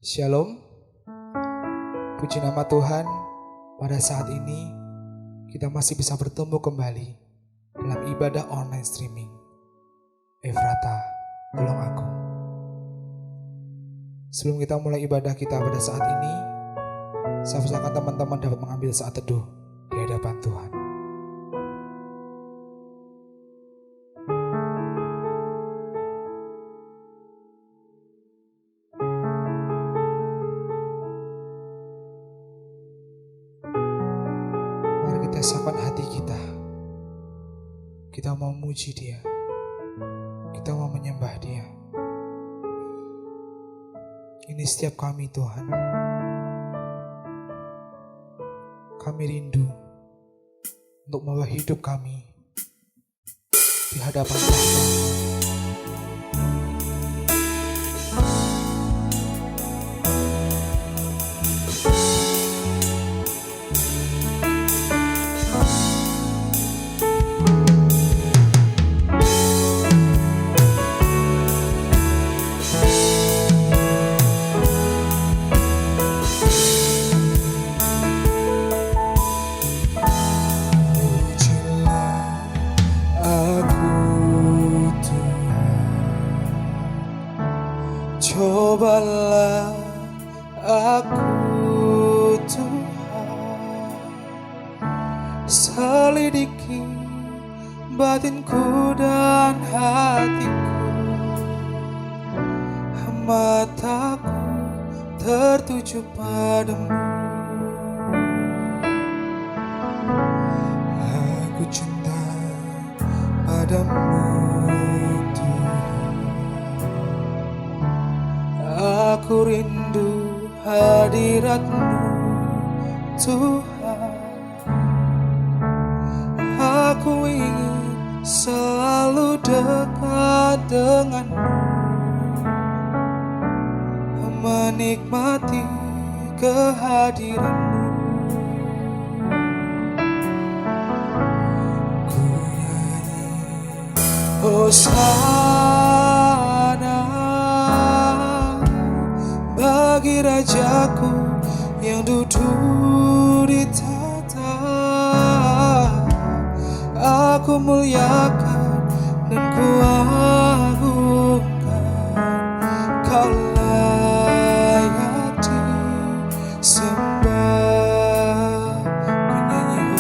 Shalom, puji nama Tuhan. Pada saat ini kita masih bisa bertemu kembali dalam ibadah online streaming Efrata Tulung Aku. Sebelum kita mulai ibadah kita pada saat ini, saya persilakan teman-teman dapat mengambil saat teduh di hadapan Tuhan. Kita siapkan hati kita. Kita mau memuji Dia. Kita mau menyembah Dia. Ini setiap kami Tuhan. Kami rindu untuk membawa hidup kami di hadapan Tuhan. Cobalah aku Tuhan, selidiki batinku dan hatiku. Mataku tertuju padamu. Aku cinta padamu Tuhan. Aku rindu hadirat-Mu Tuhan. Aku ingin selalu dekat dengan-Mu, menikmati kehadiran-Mu. Ku nyanyi Hosana bagi Rajaku yang duduk di tahta. Aku muliakan dan ku agungkan, Kau layak disembah. Ku nyanyi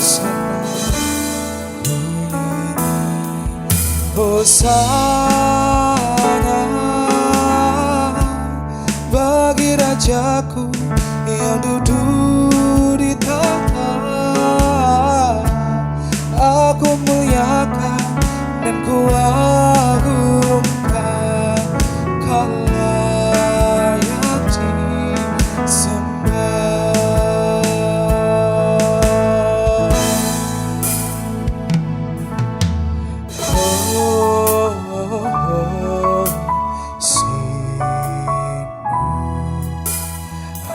Hosana bagi Rajaku yang duduk di tahta. Aku muliakan dan ku agungkan, Kau layak disembah.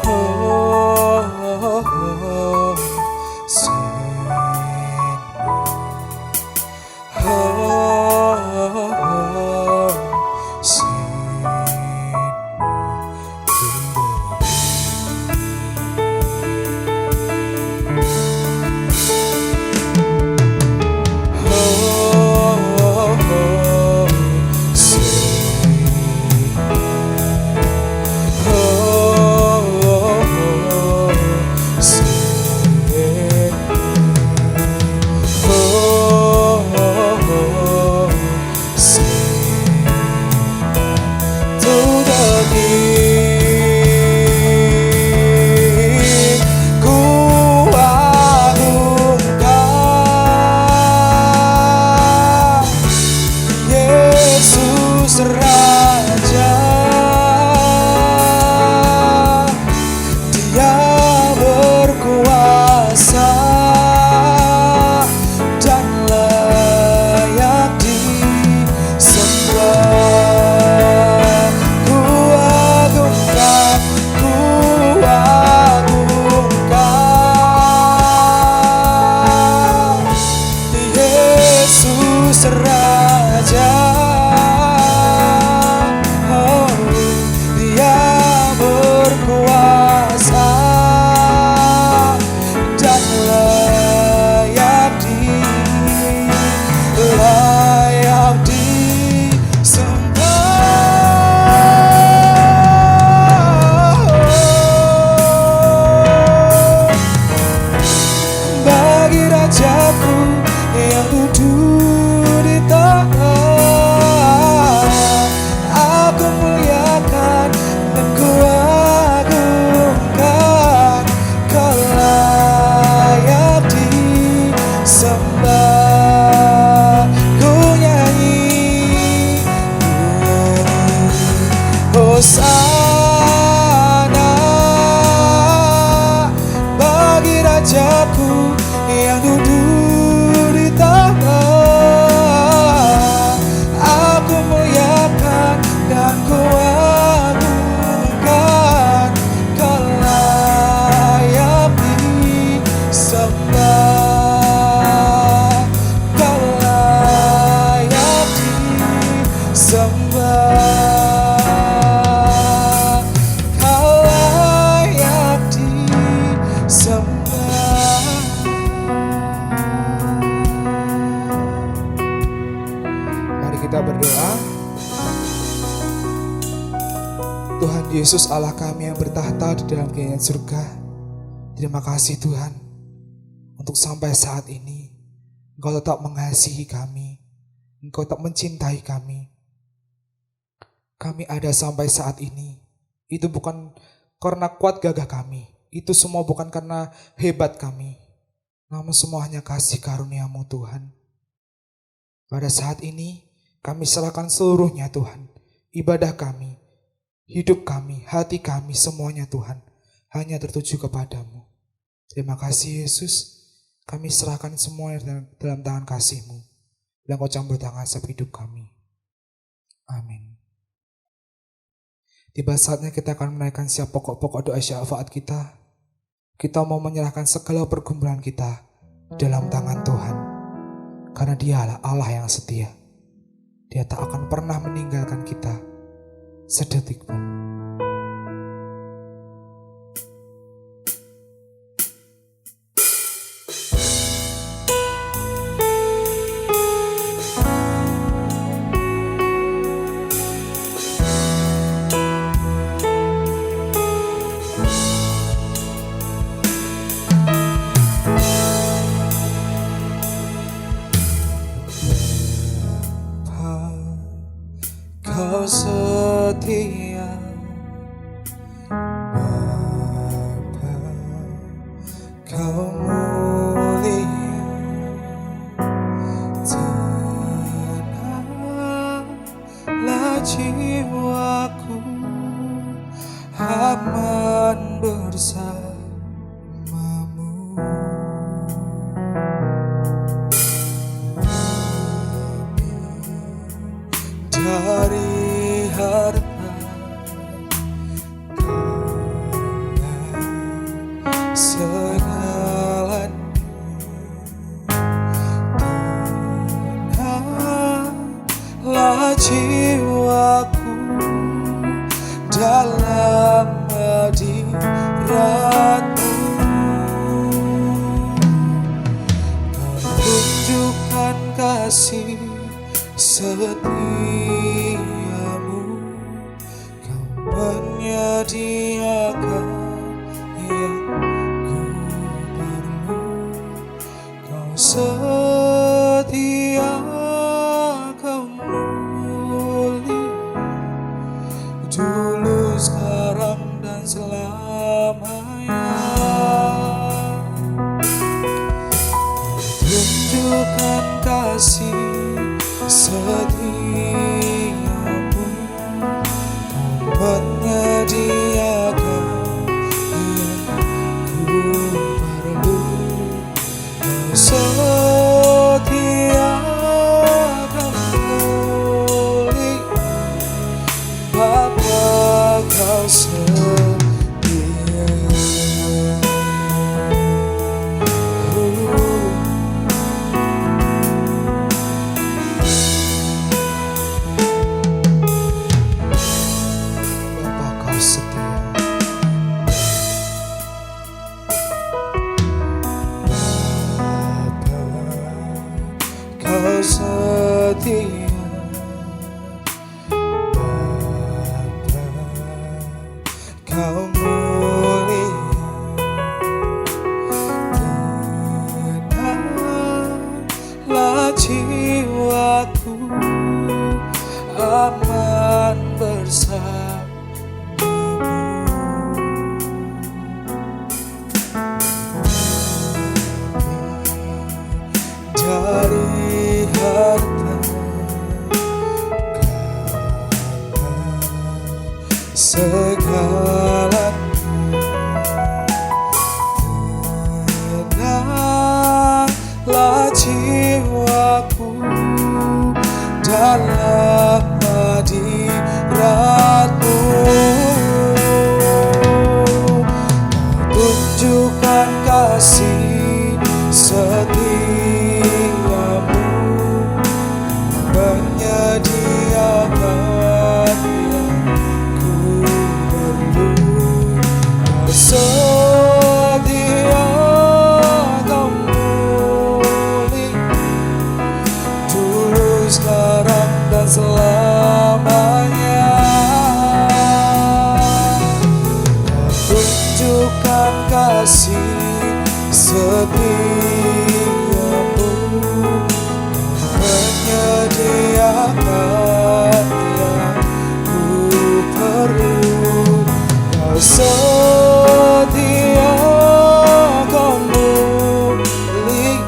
Oh, Rajaku yang duduk di tahta. Aku muliakan dan ku agungkan, Kau layak disembah, Kau layak disembah, Kau layak disembah. Mari kita berdoa. Tuhan Yesus Allah kami yang bertahta di dalam kerajaan surga, terima kasih Tuhan untuk sampai saat ini Engkau tetap mengasihi kami, Engkau tetap mencintai kami. Kami ada sampai saat ini, itu bukan karena kuat gagah kami, itu semua bukan karena hebat kami, namun semua hanya kasih karunia-Mu Tuhan. Pada saat ini kami serahkan seluruhnya Tuhan, ibadah kami, hidup kami, hati kami, semuanya Tuhan hanya tertuju kepadamu. Terima kasih Yesus, kami serahkan semuanya dalam tangan kasih-Mu, dan Kau campur tangan setiap hidup kami. Amin. Tiba saatnya kita akan menaikkan siap pokok-pokok doa syafaat kita. Kita mau menyerahkan segala pergumulan kita dalam tangan Tuhan, karena Dialah Allah yang setia. Dia tak akan pernah meninggalkan kita sedetik pun. Kau setia, Bapa, Kau mulia, tenanglah jiwaku, aman bersamamu. Dari harta segalanya, tenanglah jiwaku dalam hadirat-Mu. Kau tunjukkan kasih setiamu, Kau menyediakan yang ku perlu. Kau setia, Kau mulia, dulu, sekarang, dan selamanya. Kau tunjukkan kasih setiamu, Kau menyediakan yang ku perlu. Kau setia, Kau mulia, Bapa, Kau setia. Kau setia, Bapa, Kau mulia, tenanglah jiwaku, aman bersamamu. Dari harta segalanya, jiwaku dalam hadirat-Mu. Tunjukkan kasih setiamu, menyediakan yang ku perlu. Setia Kau murni, dulu, sekarang, dan selamanya. Tunjukkan kasih setiamu, menyediakan yang ku perlu. Kau setia, Kau murni,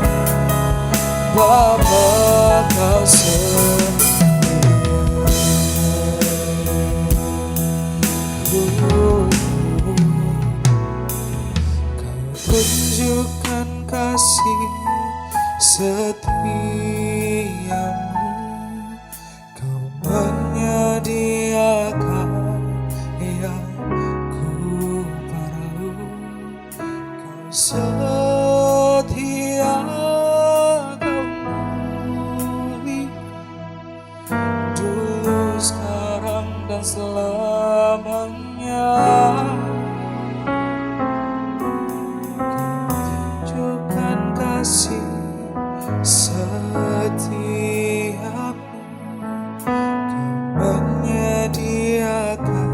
Bapa, Kau setia. Tunjukkan kasih setiamu, Kau menyediakan yang ku perlu. Kau setia, Kau murni, dulu, sekarang, dan selamanya. Kasih setiamu, Kau menyediakan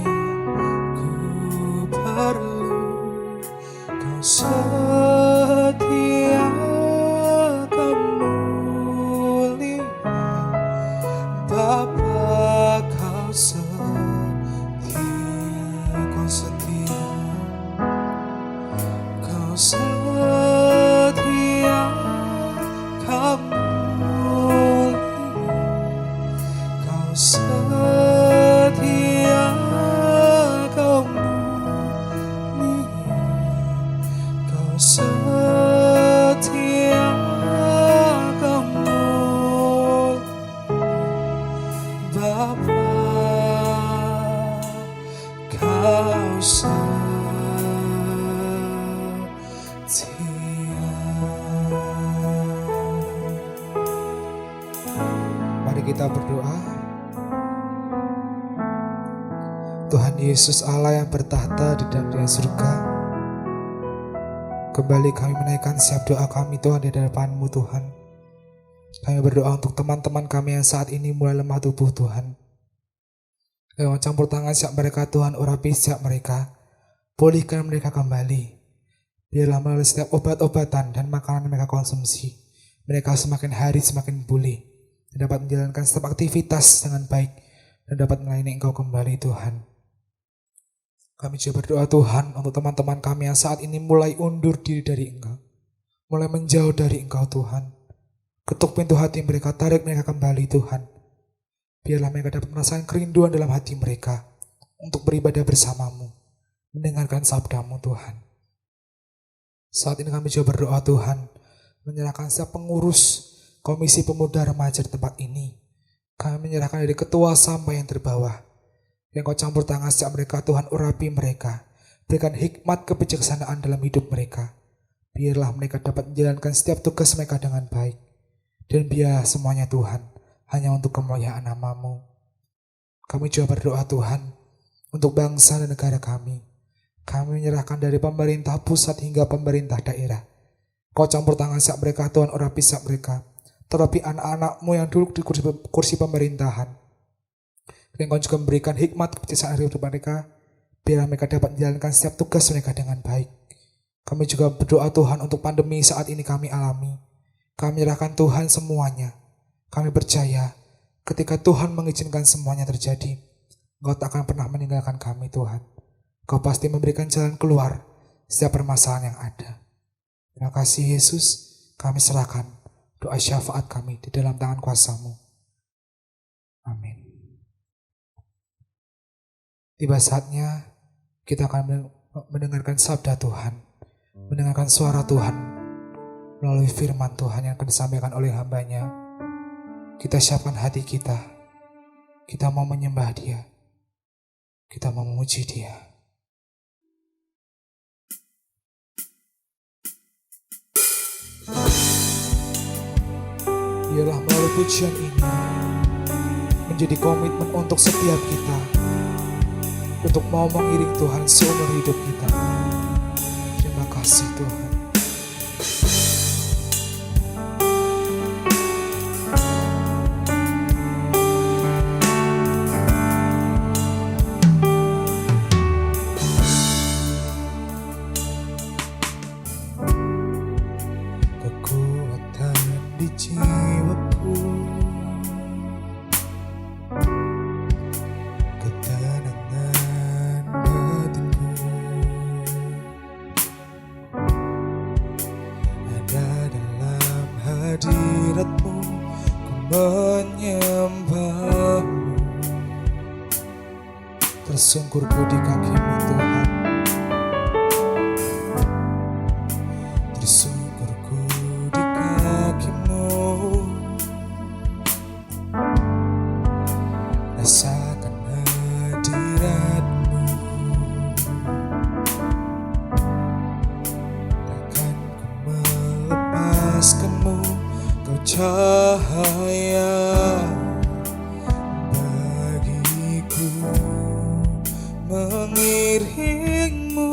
yang ku perlu. Kau setia, Kau mulia, Bapa, Kau setia. Kau setia, Kau setia, Kau mulia, Kau setia, Kau mulia, Kau setia, Kau mulia, Bapa, Kau setia. Mari kita berdoa. Tuhan Yesus Allah yang bertahta di dalam surga, kembali kami menaikkan setiap doa kami Tuhan di hadapan-Mu Tuhan. Kami berdoa untuk teman-teman kami yang saat ini mulai lemah tubuh Tuhan. Kami campur tangan setiap mereka Tuhan, urapi setiap mereka, pulihkan mereka kembali. Biarlah melalui setiap obat-obatan dan makanan yang mereka konsumsi, mereka semakin hari semakin pulih, dan dapat menjalankan setiap aktivitas dengan baik, dan dapat melayani Engkau kembali Tuhan. Kami juga berdoa Tuhan untuk teman-teman kami yang saat ini mulai undur diri dari Engkau, mulai menjauh dari Engkau Tuhan. Ketuk pintu hati mereka, tarik mereka kembali Tuhan. Biarlah mereka dapat merasakan kerinduan dalam hati mereka untuk beribadah bersama-Mu, mendengarkan sabda-Mu Tuhan. Saat ini kami juga berdoa Tuhan, menyerahkan setiap pengurus Komisi Pemuda Remaja di tempat ini. Kami menyerahkan dari ketua sampai yang terbawah. Yang Kau campur tangan setiap mereka Tuhan, urapi mereka. Berikan hikmat kebijaksanaan dalam hidup mereka. Biarlah mereka dapat menjalankan setiap tugas mereka dengan baik. Dan biarlah semuanya Tuhan hanya untuk kemuliaan nama-Mu. Kami juga berdoa Tuhan untuk bangsa dan negara kami. Kami menyerahkan dari pemerintah pusat hingga pemerintah daerah. Kau campur tangan setiap mereka Tuhan, urapi setiap mereka. Terlebih anak-anak-Mu yang duduk di kursi pemerintahan. Dan Kau juga memberikan hikmat kebijaksanaan hidup mereka, biar mereka dapat menjalankan setiap tugas mereka dengan baik. Kami juga berdoa Tuhan untuk pandemi saat ini kami alami. Kami menyerahkan Tuhan semuanya. Kami percaya ketika Tuhan mengizinkan semuanya terjadi, Engkau tak akan pernah meninggalkan kami Tuhan. Kau pasti memberikan jalan keluar setiap permasalahan yang ada. Terima kasih Yesus, kami serahkan doa syafaat kami di dalam tangan kuasa-Mu. Amin. Tiba saatnya kita akan mendengarkan sabda Tuhan, mendengarkan suara Tuhan melalui firman Tuhan yang akan disampaikan oleh hamba-Nya. Kita siapkan hati kita. Kita mau menyembah Dia. Kita mau memuji Dia. Biarlah melalui pujian ini menjadi komitmen untuk setiap kita, untuk mau mengiring Tuhan seumur hidup kita. Terima kasih Tuhan. Kekuatan di jiwaku, ketenangan batinku, ada dalam hadirat-Mu. Ku menyembah-Mu, tersungkurku di kaki-Mu Tuhan. Tersungkurku di kaki-Mu, rasakan hadirat-Mu. Takkan ku melepaskan-Mu, Kau cahaya bagiku. Mengiring-Mu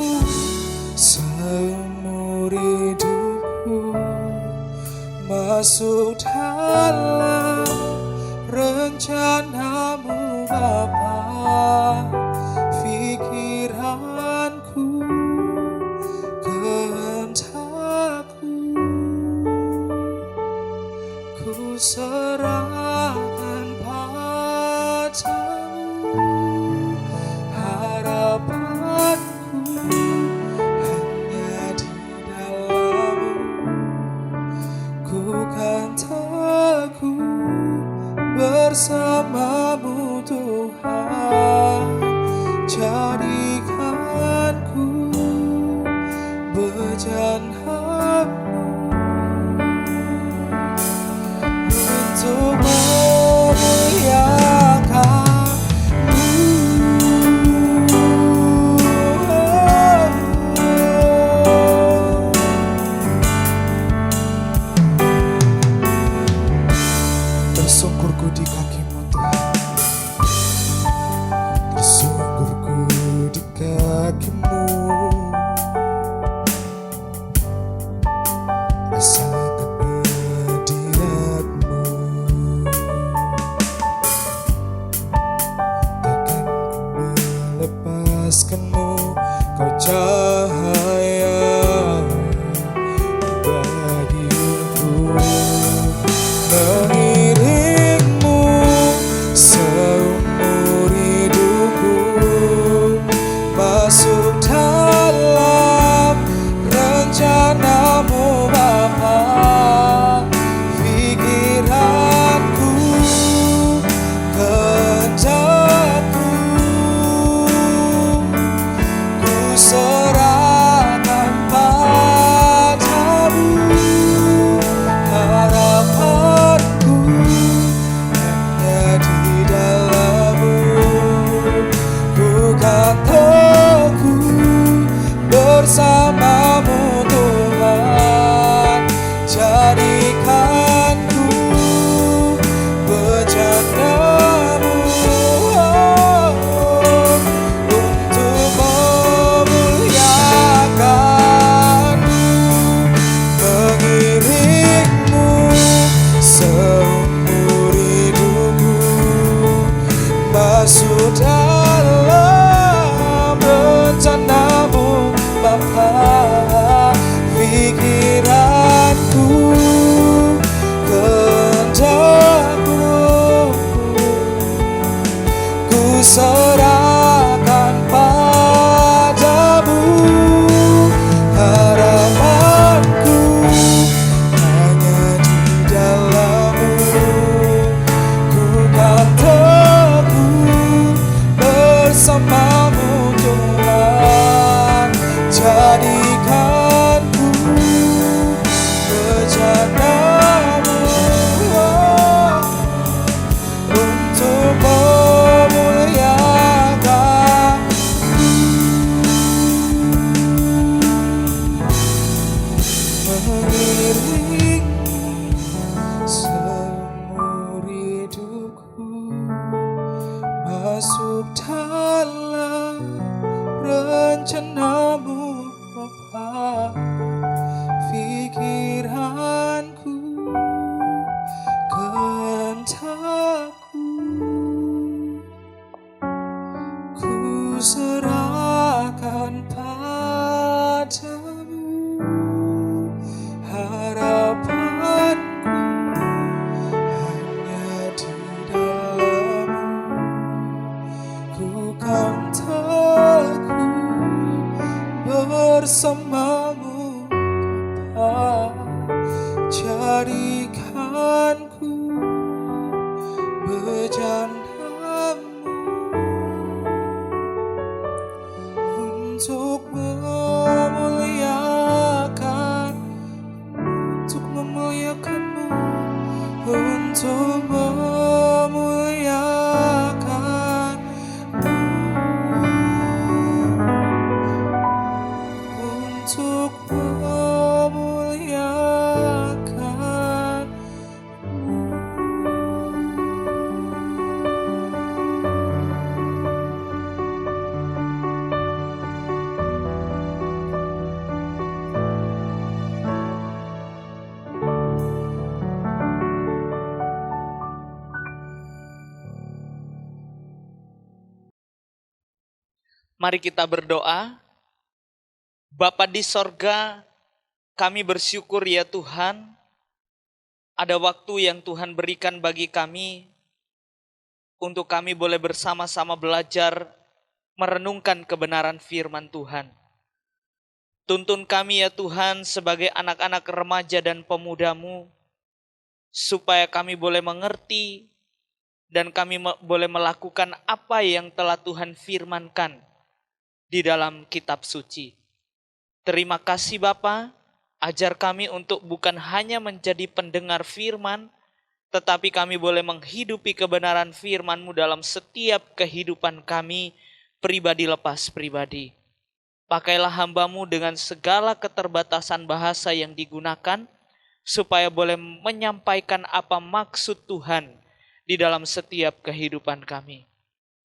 seumur hidupku, masuk dalam rencana-Mu Bapa. Pikiranku, kehendakku, ku serahkan padamu. Harapanku hanya di dalam-Mu. Ku kan teguh bersama-Mu Tuhan. Jadikanku bejana-Mu untuk tersungkurku di kaki-Mu Tuhan. Tersungkurku di kaki-Mu, rasakan hadirat-Mu. Mari kita berdoa. Bapa di sorga, kami bersyukur ya Tuhan, ada waktu yang Tuhan berikan bagi kami, untuk kami boleh bersama-sama belajar, merenungkan kebenaran firman Tuhan. Tuntun kami ya Tuhan sebagai anak-anak remaja dan pemuda-Mu, supaya kami boleh mengerti, dan kami boleh melakukan apa yang telah Tuhan firmankan di dalam kitab suci. Terima kasih Bapa, ajar kami untuk bukan hanya menjadi pendengar firman, tetapi kami boleh menghidupi kebenaran firman-Mu dalam setiap kehidupan kami, pribadi lepas pribadi. Pakailah hamba-Mu dengan segala keterbatasan bahasa yang digunakan, supaya boleh menyampaikan apa maksud Tuhan di dalam setiap kehidupan kami.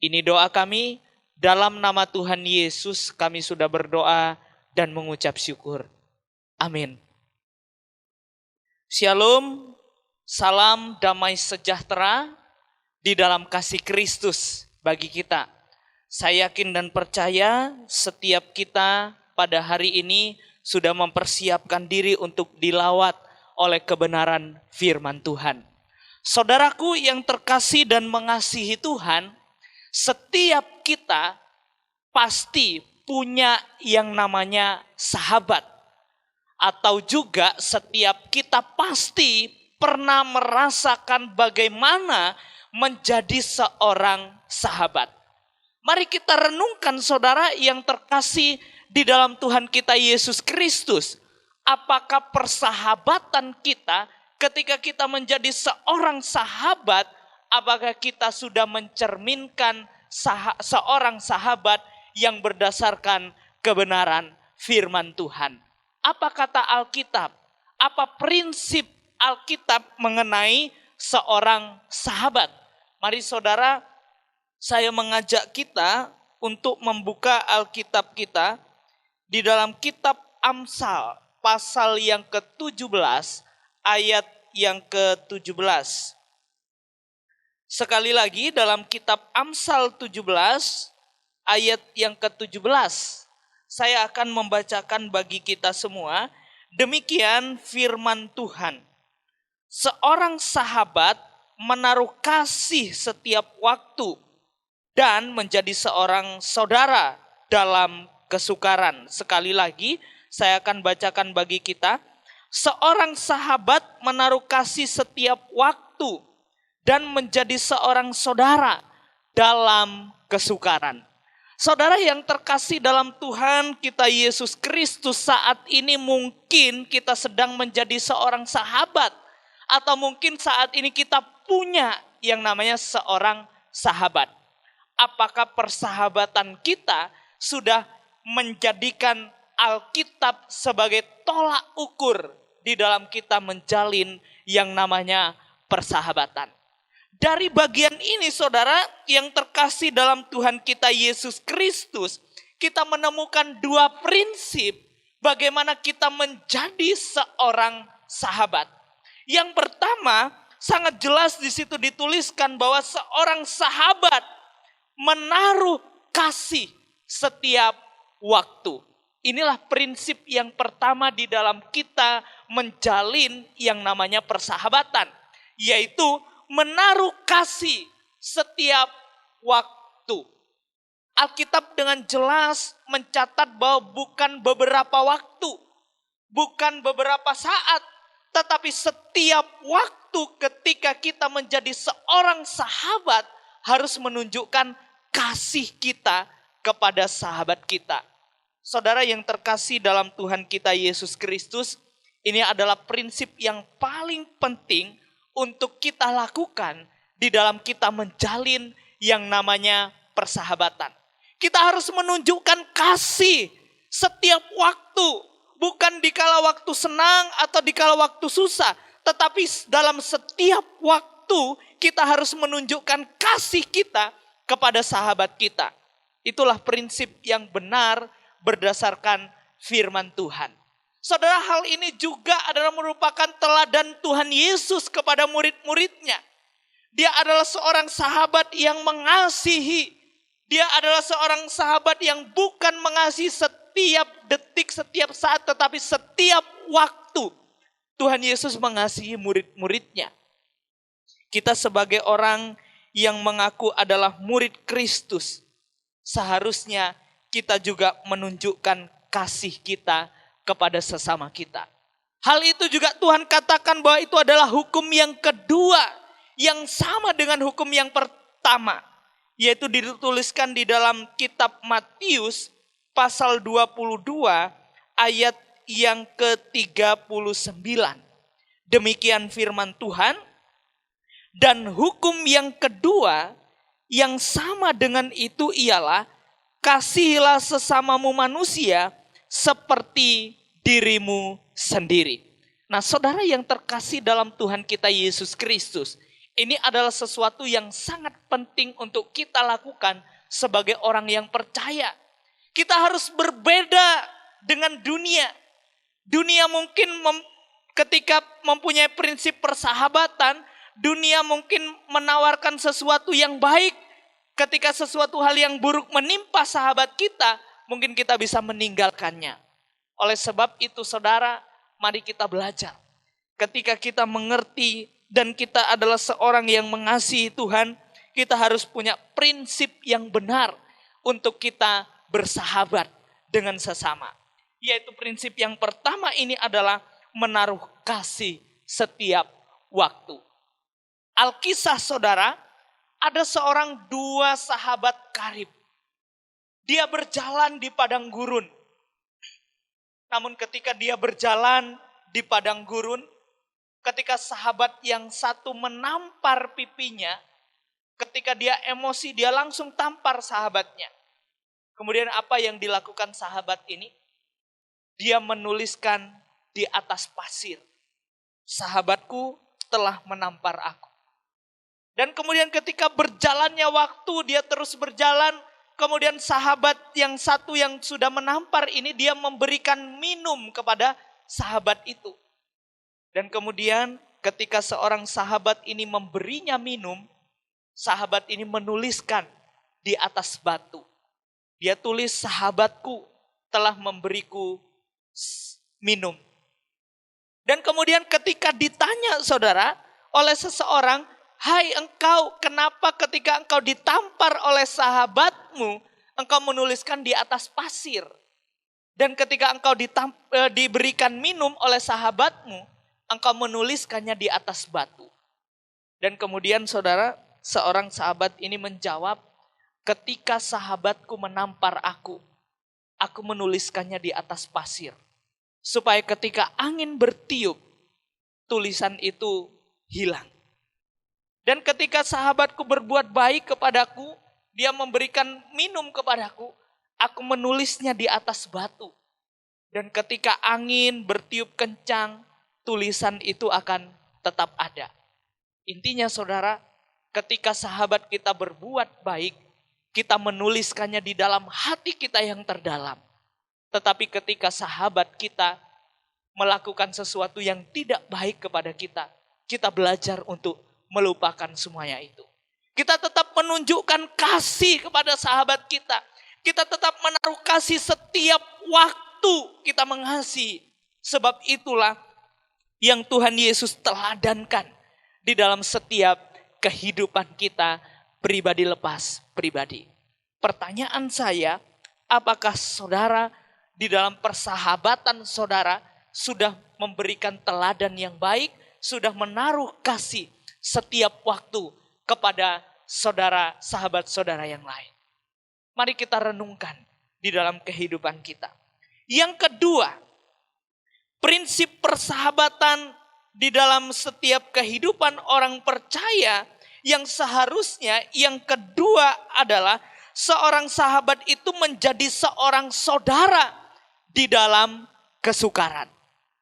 Ini doa kami, dalam nama Tuhan Yesus kami sudah berdoa dan mengucap syukur. Amin. Shalom, salam damai sejahtera di dalam kasih Kristus bagi kita. Saya yakin dan percaya setiap kita pada hari ini sudah mempersiapkan diri untuk dilawat oleh kebenaran firman Tuhan. Saudaraku yang terkasih dan mengasihi Tuhan, setiap kita pasti punya yang namanya sahabat. Atau juga setiap kita pasti pernah merasakan bagaimana menjadi seorang sahabat. Mari kita renungkan saudara yang terkasih di dalam Tuhan kita Yesus Kristus. Apakah persahabatan kita ketika kita menjadi seorang sahabat, apakah kita sudah mencerminkan seorang sahabat yang berdasarkan kebenaran firman Tuhan? Apa kata Alkitab? Apa prinsip Alkitab mengenai seorang sahabat? Mari saudara, saya mengajak kita untuk membuka Alkitab kita di dalam kitab Amsal, pasal yang ke-17, ayat yang ke-17. Sekali lagi dalam kitab Amsal 17, ayat yang ke-17. Saya akan membacakan bagi kita semua. Demikian firman Tuhan. Seorang sahabat menaruh kasih setiap waktu dan menjadi seorang saudara dalam kesukaran. Sekali lagi saya akan bacakan bagi kita. Seorang sahabat menaruh kasih setiap waktu dan menjadi seorang saudara dalam kesukaran. Saudara yang terkasih dalam Tuhan kita Yesus Kristus, saat ini mungkin kita sedang menjadi seorang sahabat. Atau mungkin saat ini kita punya yang namanya seorang sahabat. Apakah persahabatan kita sudah menjadikan Alkitab sebagai tolak ukur di dalam kita menjalin yang namanya persahabatan? Dari bagian ini saudara yang terkasih dalam Tuhan kita Yesus Kristus, kita menemukan dua prinsip bagaimana kita menjadi seorang sahabat. Yang pertama, sangat jelas di situ dituliskan bahwa seorang sahabat menaruh kasih setiap waktu. Inilah prinsip yang pertama di dalam kita menjalin yang namanya persahabatan, yaitu menaruh kasih setiap waktu. Alkitab dengan jelas mencatat bahwa bukan beberapa waktu, bukan beberapa saat, tetapi setiap waktu ketika kita menjadi seorang sahabat harus menunjukkan kasih kita kepada sahabat kita. Saudara yang terkasih dalam Tuhan kita Yesus Kristus, ini adalah prinsip yang paling penting untuk kita lakukan di dalam kita menjalin yang namanya persahabatan. Kita harus menunjukkan kasih setiap waktu. Bukan di kala waktu senang atau di kala waktu susah. Tetapi dalam setiap waktu kita harus menunjukkan kasih kita kepada sahabat kita. Itulah prinsip yang benar berdasarkan firman Tuhan. Saudara, hal ini juga adalah merupakan teladan Tuhan Yesus kepada murid-muridnya. Dia adalah seorang sahabat yang mengasihi. Dia adalah seorang sahabat yang bukan mengasihi setiap detik, setiap saat, tetapi setiap waktu. Tuhan Yesus mengasihi murid-muridnya. Kita sebagai orang yang mengaku adalah murid Kristus, seharusnya kita juga menunjukkan kasih kita kepada sesama kita. Hal itu juga Tuhan katakan bahwa itu adalah hukum yang kedua, yang sama dengan hukum yang pertama, yaitu dituliskan di dalam kitab Matius pasal 22 ayat yang ke-39. Demikian firman Tuhan. Dan hukum yang kedua yang sama dengan itu ialah kasihilah sesamamu manusia seperti dirimu sendiri. Nah, saudara yang terkasih dalam Tuhan kita Yesus Kristus, ini adalah sesuatu yang sangat penting untuk kita lakukan sebagai orang yang percaya. Kita harus berbeda dengan dunia. Dunia mungkin ketika mempunyai prinsip persahabatan, dunia mungkin menawarkan sesuatu yang baik. Ketika sesuatu hal yang buruk menimpa sahabat kita, mungkin kita bisa meninggalkannya. Oleh sebab itu saudara, mari kita belajar. Ketika kita mengerti dan kita adalah seorang yang mengasihi Tuhan, kita harus punya prinsip yang benar untuk kita bersahabat dengan sesama. Yaitu prinsip yang pertama ini adalah menaruh kasih setiap waktu. Alkisah saudara, ada seorang dua sahabat karib. Dia berjalan di padang gurun. Namun ketika dia berjalan di padang gurun, ketika sahabat yang satu menampar pipinya, ketika dia emosi dia langsung tampar sahabatnya. Kemudian apa yang dilakukan sahabat ini? Dia menuliskan di atas pasir, sahabatku telah menampar aku. Dan kemudian ketika berjalannya waktu, dia terus berjalan. Kemudian sahabat yang satu yang sudah menampar ini, dia memberikan minum kepada sahabat itu. Dan kemudian ketika seorang sahabat ini memberinya minum, sahabat ini menuliskan di atas batu. Dia tulis, sahabatku telah memberiku minum. Dan kemudian ketika ditanya saudara oleh seseorang, hai engkau, kenapa ketika engkau ditampar oleh sahabatmu, engkau menuliskan di atas pasir? Dan ketika engkau diberikan minum oleh sahabatmu, engkau menuliskannya di atas batu. Dan kemudian saudara, seorang sahabat ini menjawab, ketika sahabatku menampar aku menuliskannya di atas pasir. Supaya ketika angin bertiup, tulisan itu hilang. Dan ketika sahabatku berbuat baik kepadaku, dia memberikan minum kepadaku, aku menulisnya di atas batu. Dan ketika angin bertiup kencang, tulisan itu akan tetap ada. Intinya saudara, ketika sahabat kita berbuat baik, kita menuliskannya di dalam hati kita yang terdalam. Tetapi ketika sahabat kita melakukan sesuatu yang tidak baik kepada kita, kita belajar untuk melupakan semuanya itu. Kita tetap menunjukkan kasih kepada sahabat kita. Kita tetap menaruh kasih setiap waktu kita mengasihi. Sebab itulah yang Tuhan Yesus teladankan di dalam setiap kehidupan kita pribadi lepas pribadi. Pertanyaan saya, apakah saudara di dalam persahabatan saudara sudah memberikan teladan yang baik, sudah menaruh kasih setiap waktu kepada saudara, sahabat saudara yang lain? Mari kita renungkan di dalam kehidupan kita. Yang kedua, prinsip persahabatan di dalam setiap kehidupan orang percaya yang seharusnya yang kedua adalah seorang sahabat itu menjadi seorang saudara di dalam kesukaran.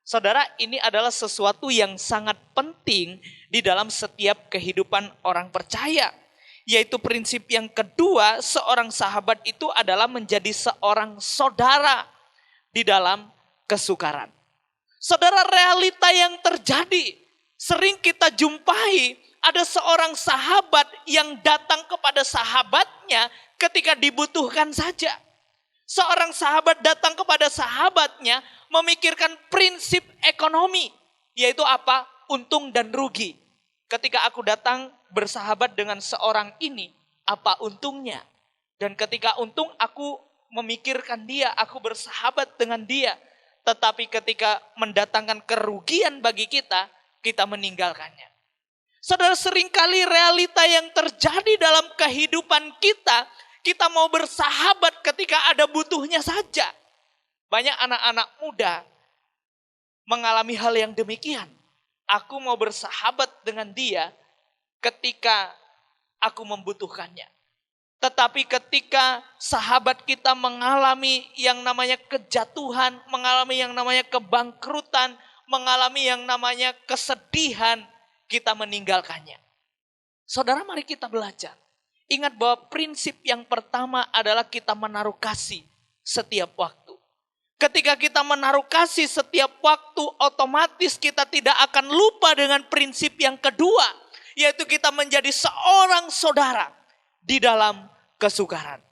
Saudara, ini adalah sesuatu yang sangat penting di dalam setiap kehidupan orang percaya. Yaitu prinsip yang kedua, seorang sahabat itu adalah menjadi seorang saudara di dalam kesukaran. Saudara, realita yang terjadi, sering kita jumpai ada seorang sahabat yang datang kepada sahabatnya ketika dibutuhkan saja. Seorang sahabat datang kepada sahabatnya memikirkan prinsip ekonomi. Yaitu apa? Untung dan rugi. Ketika aku datang bersahabat dengan seorang ini, apa untungnya? Dan ketika untung aku memikirkan dia, aku bersahabat dengan dia. Tetapi ketika mendatangkan kerugian bagi kita, kita meninggalkannya. Saudara, seringkali realita yang terjadi dalam kehidupan kita, kita mau bersahabat ketika ada butuhnya saja. Banyak anak-anak muda mengalami hal yang demikian. Aku mau bersahabat dengan dia ketika aku membutuhkannya. Tetapi ketika sahabat kita mengalami yang namanya kejatuhan, mengalami yang namanya kebangkrutan, mengalami yang namanya kesedihan, kita meninggalkannya. Saudara, mari kita belajar. Ingat bahwa prinsip yang pertama adalah kita menaruh kasih setiap waktu. Ketika kita menaruh kasih setiap waktu, otomatis kita tidak akan lupa dengan prinsip yang kedua, yaitu kita menjadi seorang saudara di dalam kesukaran.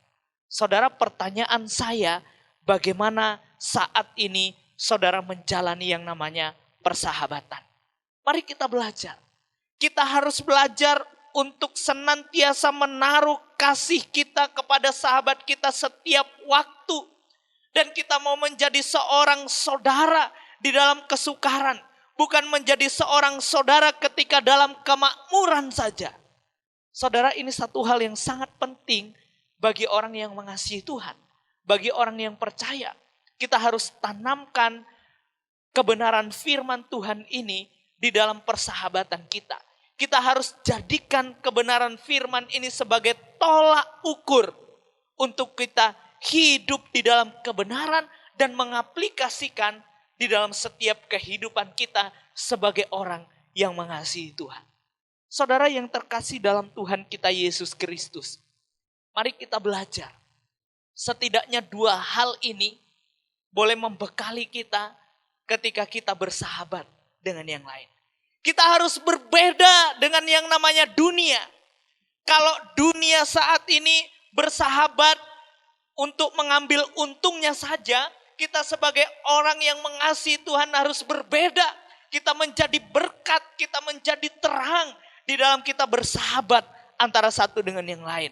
Saudara, pertanyaan saya, bagaimana saat ini saudara menjalani yang namanya persahabatan? Mari kita belajar. Kita harus belajar untuk senantiasa menaruh kasih kita kepada sahabat kita setiap waktu. Dan kita mau menjadi seorang saudara di dalam kesukaran. Bukan menjadi seorang saudara ketika dalam kemakmuran saja. Saudara, ini satu hal yang sangat penting bagi orang yang mengasihi Tuhan. Bagi orang yang percaya. Kita harus tanamkan kebenaran firman Tuhan ini di dalam persahabatan kita. Kita harus jadikan kebenaran firman ini sebagai tolak ukur untuk kita hidup di dalam kebenaran dan mengaplikasikan di dalam setiap kehidupan kita sebagai orang yang mengasihi Tuhan. Saudara yang terkasih dalam Tuhan kita Yesus Kristus, mari kita belajar. Setidaknya dua hal ini boleh membekali kita ketika kita bersahabat dengan yang lain. Kita harus berbeda dengan yang namanya dunia. Kalau dunia saat ini bersahabat untuk mengambil untungnya saja, kita sebagai orang yang mengasihi Tuhan harus berbeda. Kita menjadi berkat, kita menjadi terang di dalam kita bersahabat antara satu dengan yang lain.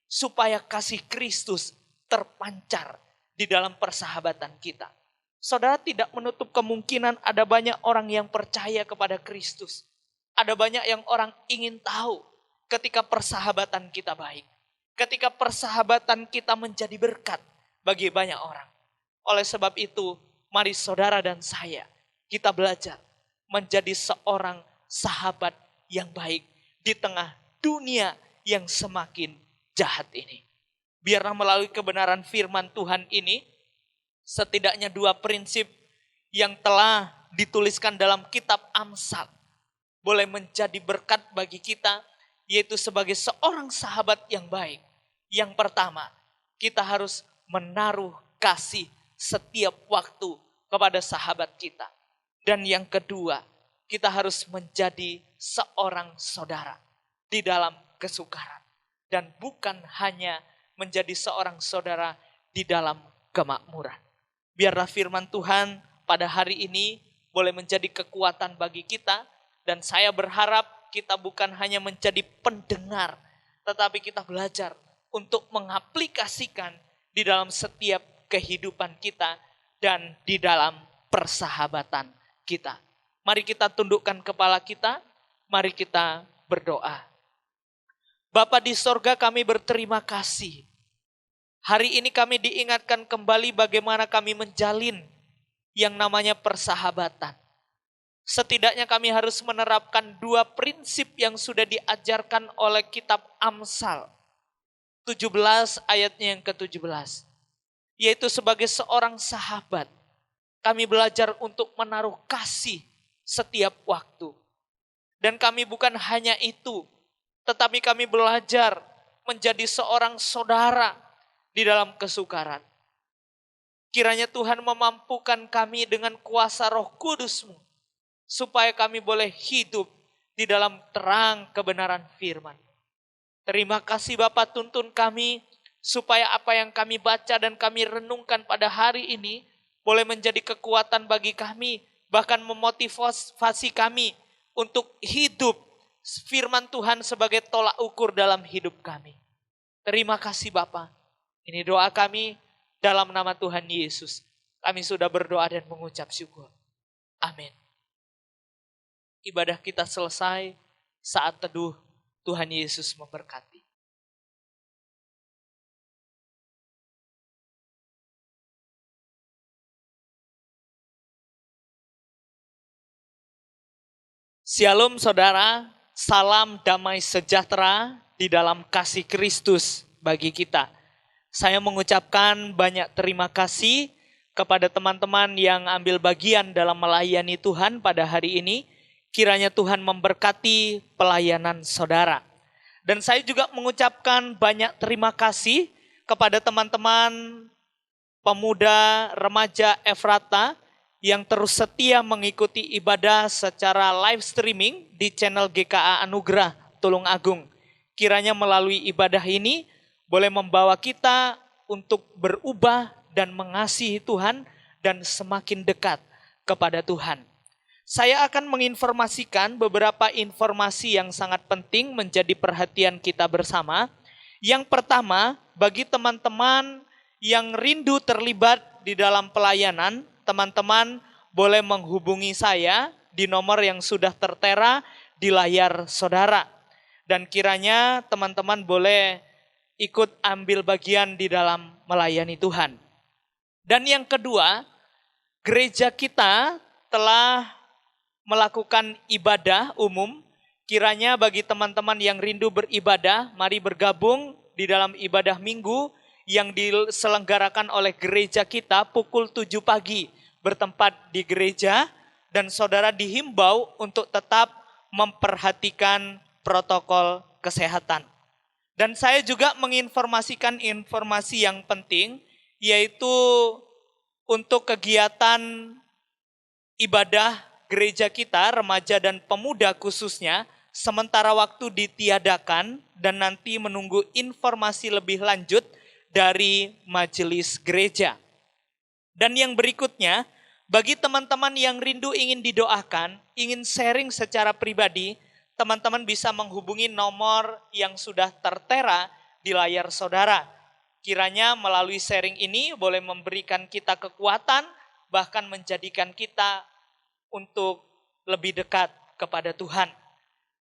Supaya kasih Kristus terpancar di dalam persahabatan kita. Saudara, tidak menutup kemungkinan ada banyak orang yang percaya kepada Kristus. Ada banyak yang orang ingin tahu ketika persahabatan kita baik. Ketika persahabatan kita menjadi berkat bagi banyak orang. Oleh sebab itu, mari saudara dan saya, kita belajar menjadi seorang sahabat yang baik di tengah dunia yang semakin jahat ini. Biarlah melalui kebenaran firman Tuhan ini, setidaknya dua prinsip yang telah dituliskan dalam kitab Amsal boleh menjadi berkat bagi kita, yaitu sebagai seorang sahabat yang baik. Yang pertama, kita harus menaruh kasih setiap waktu kepada sahabat kita. Dan yang kedua, kita harus menjadi seorang saudara di dalam kesukaran. Dan bukan hanya menjadi seorang saudara di dalam kemakmuran. Biarlah firman Tuhan pada hari ini boleh menjadi kekuatan bagi kita. Dan saya berharap kita bukan hanya menjadi pendengar, tetapi kita belajar untuk mengaplikasikan di dalam setiap kehidupan kita dan di dalam persahabatan kita. Mari kita tundukkan kepala kita, mari kita berdoa. Bapa di sorga, kami berterima kasih. Hari ini kami diingatkan kembali bagaimana kami menjalin yang namanya persahabatan. Setidaknya kami harus menerapkan dua prinsip yang sudah diajarkan oleh kitab Amsal 17 ayatnya yang ke-17. Yaitu sebagai seorang sahabat, kami belajar untuk menaruh kasih setiap waktu. Dan kami bukan hanya itu, tetapi kami belajar menjadi seorang saudara di dalam kesukaran. Kiranya Tuhan memampukan kami dengan kuasa Roh Kudus-Mu, supaya kami boleh hidup di dalam terang kebenaran firman. Terima kasih Bapa, tuntun kami supaya apa yang kami baca dan kami renungkan pada hari ini boleh menjadi kekuatan bagi kami, bahkan memotivasi kami untuk hidup firman Tuhan sebagai tolak ukur dalam hidup kami. Terima kasih Bapa. Ini doa kami dalam nama Tuhan Yesus. Kami sudah berdoa dan mengucap syukur. Amin. Ibadah kita selesai, saat teduh Tuhan Yesus memberkati. Shalom saudara, salam damai sejahtera di dalam kasih Kristus bagi kita. Saya mengucapkan banyak terima kasih kepada teman-teman yang ambil bagian dalam melayani Tuhan pada hari ini. Kiranya Tuhan memberkati pelayanan saudara. Dan saya juga mengucapkan banyak terima kasih kepada teman-teman pemuda remaja Efrata yang terus setia mengikuti ibadah secara live streaming di channel GKA Anugerah Tulung Agung. Kiranya melalui ibadah ini boleh membawa kita untuk berubah dan mengasihi Tuhan dan semakin dekat kepada Tuhan. Saya akan menginformasikan beberapa informasi yang sangat penting menjadi perhatian kita bersama. Yang pertama, bagi teman-teman yang rindu terlibat di dalam pelayanan, teman-teman boleh menghubungi saya di nomor yang sudah tertera di layar saudara. Dan kiranya teman-teman boleh ikut ambil bagian di dalam melayani Tuhan. Dan yang kedua, gereja kita telah melakukan ibadah umum. Kiranya bagi teman-teman yang rindu beribadah, mari bergabung di dalam ibadah minggu yang diselenggarakan oleh gereja kita pukul 7 pagi bertempat di gereja, dan saudara dihimbau untuk tetap memperhatikan protokol kesehatan. Dan saya juga menginformasikan informasi yang penting, yaitu untuk kegiatan ibadah gereja kita, remaja dan pemuda khususnya, sementara waktu ditiadakan dan nanti menunggu informasi lebih lanjut dari majelis gereja. Dan yang berikutnya, bagi teman-teman yang rindu ingin didoakan, ingin sharing secara pribadi, teman-teman bisa menghubungi nomor yang sudah tertera di layar saudara. Kiranya melalui sharing ini boleh memberikan kita kekuatan, bahkan menjadikan kita untuk lebih dekat kepada Tuhan.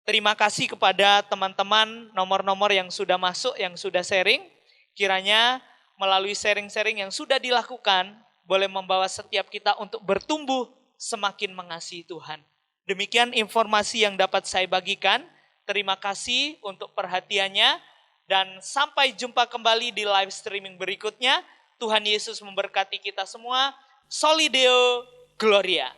Terima kasih kepada teman-teman nomor-nomor yang sudah masuk, yang sudah sharing. Kiranya melalui sharing-sharing yang sudah dilakukan, boleh membawa setiap kita untuk bertumbuh semakin mengasihi Tuhan. Demikian informasi yang dapat saya bagikan. Terima kasih untuk perhatiannya dan sampai jumpa kembali di live streaming berikutnya. Tuhan Yesus memberkati kita semua. Soli Deo Gloria.